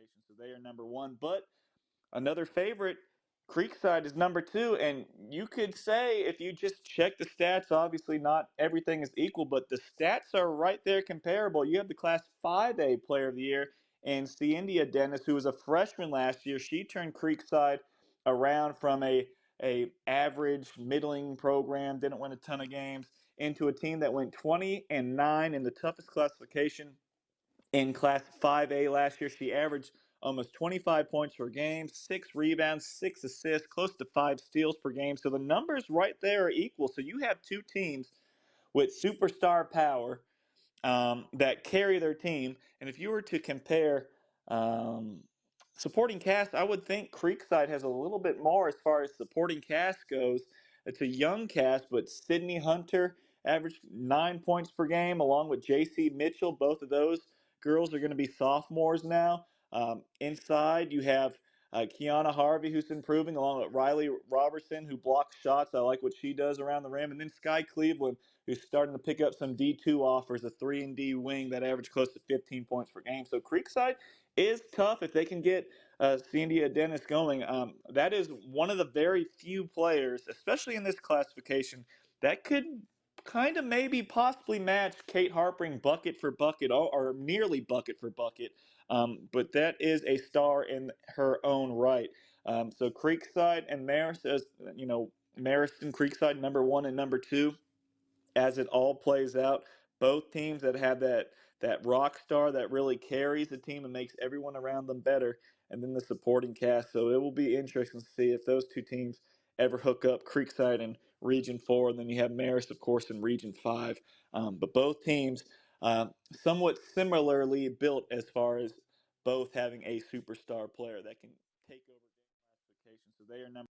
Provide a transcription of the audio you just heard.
classification, so they are number one. But another favorite, Creekside is number two, and you could say if you just check the stats, obviously not everything is equal, but the stats are right there comparable. You have the Class 5A Player of the Year, and Ciendia Dennis, who was a freshman last year, she turned Creekside around from a average middling program, didn't win a ton of games, into a team that went 20-9 in the toughest classification in Class 5A last year. She averaged almost 25 points per game, 6 rebounds, 6 assists, close to 5 steals per game. So the numbers right there are equal. So you have two teams with superstar power that carry their team. And if you were to compare um, supporting cast, I would think Creekside has a little bit more as far as supporting cast goes. It's a young cast, but Sydney Hunter averaged 9 points per game, along with J.C. Mitchell. Both of those girls are going to be sophomores now. Inside, you have Kiana Harvey, who's improving, along with Riley Robertson, who blocks shots. I like what she does around the rim. And then Sky Cleveland, who's starting to pick up some D2 offers, a 3 and D wing that average close to 15 points per game. So Creekside is tough if they can get Sandia Dennis going. That is one of the very few players, especially in this classification, that could kind of maybe possibly match Kate Harpering bucket for bucket or nearly bucket for bucket. But that is a star in her own right. So Creekside and Marist, as you know, Marist and Creekside number one and number two as it all plays out. Both teams that have that rock star that really carries the team and makes everyone around them better, and then the supporting cast. So it will be interesting to see if those two teams ever hook up. Creekside in Region 4, and then you have Marist, of course, in Region 5. But both teams somewhat similarly built as far as both having a superstar player that can take over game classification. So they are number